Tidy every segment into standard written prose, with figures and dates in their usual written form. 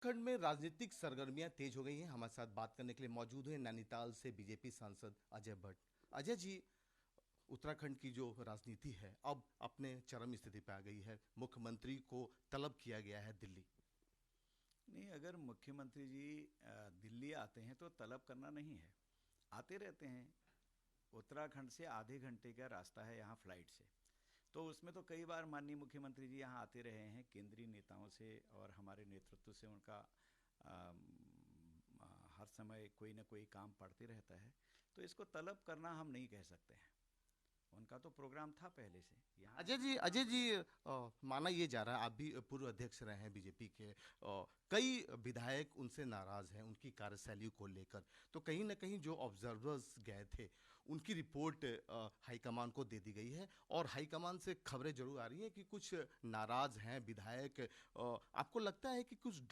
उत्तराखंड में राजनीतिक सरगर्मियां तेज हो गई हैं। हमारे साथ बात करने के लिए मौजूद हैं नैनीताल से बीजेपी सांसद अजय भट्ट। अजय जी, उत्तराखंड की जो राजनीति है अब अपने चरम स्थिति पे आ गई है। मुख्यमंत्री को तलब किया गया है दिल्ली। नहीं, अगर मुख्यमंत्री जी दिल्ली आते हैं तो तलब करना नहीं है। आते रहते हैं। उत्तराखंड से आधे घंटे का रास्ता है यहाँ फ्लाइट से। तो उसमें तो कई बार माननीय मुख्यमंत्री जी यहाँ आते रहे हैं। केंद्रीय नेताओं से और हमारे नेतृत्व से उनका अम, हर समय कोई ना कोई काम पड़ते रहता है। तो इसको तलब करना हम नहीं कह सकते हैं। उनका तो प्रोग्राम था पहले से यहाँ अजय जी, अजय जी, माना ये जा रहा है आप भी पूर्व अध्यक्ष रहे हैं बीजेपी के। कई विधायक उनसे नाराज हैं उनकी कार्यशैली को लेकर। तो कहीं ना कहीं जो ऑब्जर्वर्स गए थे उनकी रिपोर्ट हाईकमान को दे दी गई है और हाईकमान से खबरें जरूर आ रही हैं कि कुछ नाराज हैं विधायक। आपको लगता है कि कुछ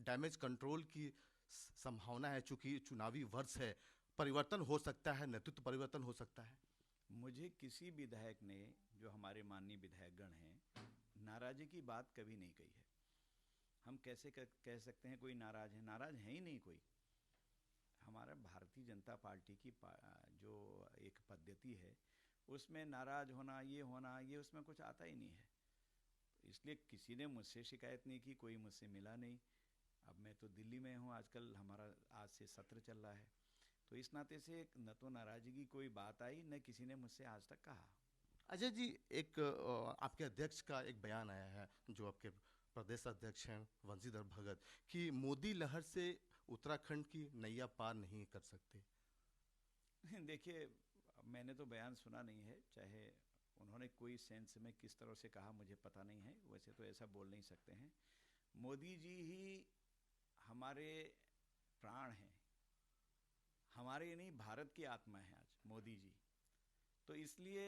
डैमेज कंट्रोल की संभावना है? चूंकि चुनावी वर्ष है, परिवर्तन हो सकता है, नेतृत्व परिवर्तन हो सकता है। मुझे किसी विधायक ने, जो हमारे माननीय विधायकगण हैं, नाराज़गी की बात कभी नहीं कही है। हम कैसे कह सकते हैं कोई नाराज़ है? नाराज़ है ही नहीं कोई। हमारा भारतीय जनता पार्टी की जो एक पद्धति है, उसमें नाराज़ होना, ये उसमें कुछ आता ही नहीं है। इसलिए किसी ने मुझसे शिकायत नहीं की, कोई मुझसे मिला नहीं। अब मैं तो दिल्ली में हूँ आजकल, हमारा आज से सत्र चल रहा है। तो इस नाते से न तो नाराज़गी की कोई बात आई, न किसी ने मुझसे आज तक कहा। अजय जी, एक आपके अध्यक्ष का एक बयान आया है, जो आपके प्रदेश अध्यक्ष हैं वंशीधर भगत, कि मोदी लहर से उत्तराखंड की नैया पार नहीं कर सकते। देखिए, मैंने तो बयान सुना नहीं है। चाहे उन्होंने कोई सेंस में किस तरह से कहा मुझे पता नहीं है। वैसे तो ऐसा बोल नहीं सकते हैं। मोदी जी ही हमारे प्राण हैं। हमारे नहीं, भारत की आत्मा है आज मोदी जी। तो इसलिए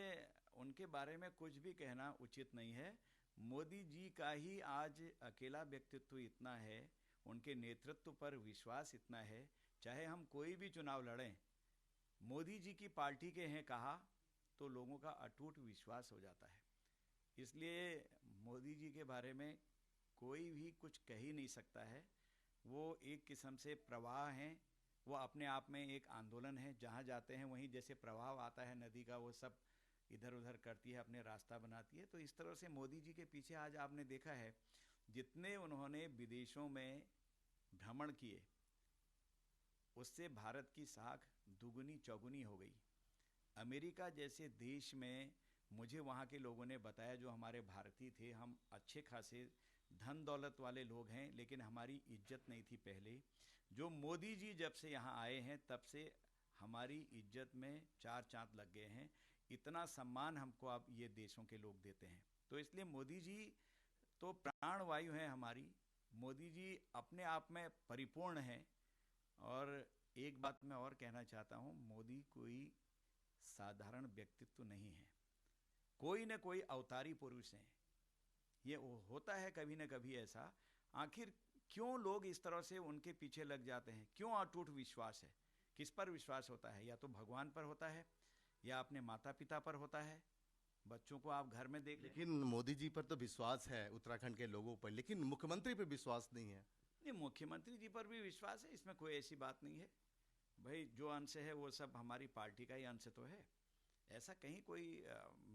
उनके बारे में कुछ भी कहना उचित नहीं है। मोदी जी का ही आज अकेला व्यक्तित्व इतना है, उनके नेतृत्व पर विश्वास इतना है। चाहे हम कोई भी चुनाव लड़ें, मोदी जी की पार्टी के हैं कहा तो लोगों का अटूट विश्वास हो जाता है। इसलिए मोदी जी के बारे में कोई भी कुछ कह ही नहीं सकता है। वो एक किस्म से प्रवाह हैं। वो अपने आप में एक आंदोलन है। जहाँ जाते हैं वहीं जैसे प्रवाह आता है नदी का, वो सब इधर उधर करती है, अपने रास्ता बनाती है। तो इस तरह से मोदी जी के पीछे आज आपने देखा है, जितने उन्होंने विदेशों में भ्रमण किए, उससे भारत की साख दुगुनी चौगुनी हो गई। अमेरिका जैसे देश में मुझे वहाँ के लोगों ने बताया, जो हमारे भारतीय थे, हम अच्छे खासे धन दौलत वाले लोग हैं, लेकिन हमारी इज्जत नहीं थी पहले। जो मोदी जी जब से यहाँ आए हैं तब से हमारी इज्जत में चार चांद लग गए हैं। इतना सम्मान हमको अब ये देशों के लोग देते हैं। तो इसलिए मोदी जी तो प्राण वायु हैं हमारी। मोदी जी अपने आप में परिपूर्ण हैं। और एक बात मैं और कहना चाहता हूँ, मोदी कोई साधारण व्यक्तित्व नहीं है। कोई न कोई अवतारी पुरुष हैं। ये होता है कभी न कभी ऐसा। आखिर क्यों लोग इस तरह से उनके पीछे लग जाते हैं? क्यों अटूट विश्वास है? किस पर विश्वास होता है? या तो भगवान पर होता है, या अपने माता पिता पर होता है। बच्चों को आप घर में देख लें। लेकिन मोदी जी पर तो विश्वास है उत्तराखंड के लोगों पर, लेकिन मुख्यमंत्री पर विश्वास नहीं है। नहीं, मुख्यमंत्री जी पर भी विश्वास है, इसमें कोई ऐसी बात नहीं है। भाई, जो अंश है वो सब हमारी पार्टी का ही अंश तो है। ऐसा कहीं कोई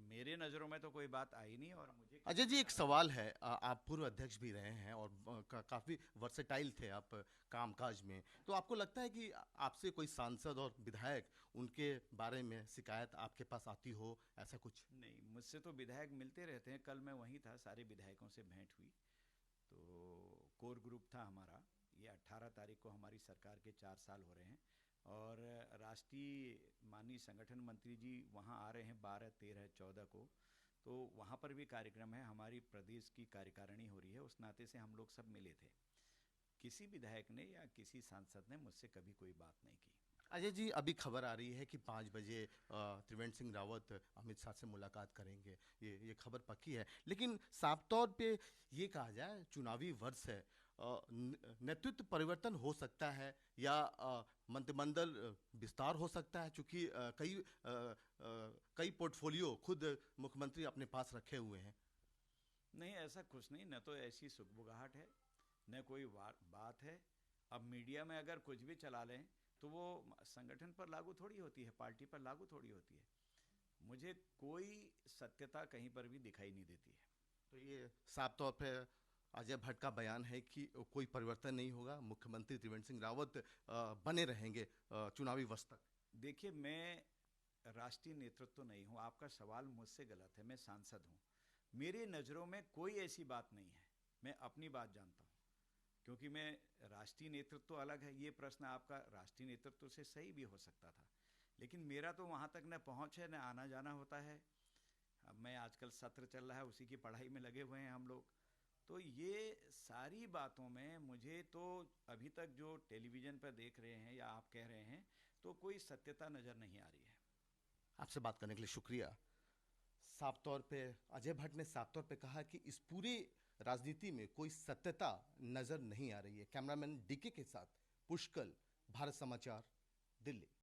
मेरे नज़रों में तो कोई बात आई नहीं, और मुझे अजय किसी जी, ने एक सवाल है। आप पूर्व अध्यक्ष भी रहे हैं और काफ़ी वर्सेटाइल थे आप कामकाज में। तो आपको लगता है कि आपसे कोई सांसद और विधायक उनके बारे में शिकायत आपके पास आती हो, ऐसा कुछ? नहीं, मुझसे तो विधायक मिलते रहते हैं। कल मैं वहीं था, सारे विधायकों से भेंट हुई। तो कोर ग्रुप था हमारा। ये 18 तारीख को हमारी सरकार के 4 साल हो रहे हैं। और राष्ट्रीय माननीय संगठन मंत्री जी वहाँ आ रहे हैं 12, 13, 14 को। तो वहाँ पर भी कार्यक्रम है। हमारी प्रदेश की कार्यकारिणी हो रही है, उस नाते से हम लोग सब मिले थे। किसी विधायक ने या किसी सांसद ने मुझसे कभी कोई बात नहीं की। अजय जी, अभी खबर आ रही है कि 5 बजे त्रिवेंद्र सिंह रावत अमित शाह से मुलाकात करेंगे। ये खबर पक्की है, लेकिन साफ तौर पे ये कहा जाए चुनावी वर्ष है, नेतृत्व परिवर्तन हो सकता है या मंत्रिमंडल विस्तार हो सकता है, क्योंकि कई पोर्टफोलियो खुद मुख्यमंत्री अपने पास रखे हुए हैं। नहीं, ऐसा कुछ नहीं। न तो ऐसी सुगबुगाहट है, न कोई बात है। अब मीडिया में अगर कुछ भी चला लें तो वो संगठन पर लागू थोड़ी होती है, पार्टी पर लागू थोड़ी होती है। मुझे कोई सत्यता कहीं पर भी दिखाई नहीं देती है। तो ये साफ तौर पे अजय भट्ट का बयान है कि कोई परिवर्तन नहीं होगा, मुख्यमंत्री त्रिवेंद्र सिंह रावत बने रहेंगे चुनावी वर्ष तक। देखिए, मैं राष्ट्रीय नेतृत्व तो नहीं हूँ, आपका सवाल मुझसे गलत है। मैं सांसद हूँ, मेरी नज़रों में कोई ऐसी बात नहीं है। मैं अपनी बात जानता हूँ, क्योंकि मैं राष्ट्रीय नेतृत्व तो अलग है। ये प्रश्न आपका राष्ट्रीय नेतृत्व से सही भी हो सकता था, लेकिन मेरा तो वहाँ तक न पहुँच है, न आना जाना होता है। अब मैं आजकल सत्र चल रहा है, उसी की पढ़ाई में लगे हुए हैं हम लोग। तो ये सारी बातों में मुझे तो अभी तक जो टेलीविज़न पर देख रहे हैं या आप कह रहे हैं, तो कोई सत्यता नज़र नहीं आ रही है। आपसे बात करने के लिए शुक्रिया। साफ तौर पे अजय भट्ट ने साफ तौर पे कहा कि इस पूरे राजनीति में कोई सत्यता नजर नहीं आ रही है। कैमरामैन डीके के साथ पुष्कल, भारत समाचार, दिल्ली।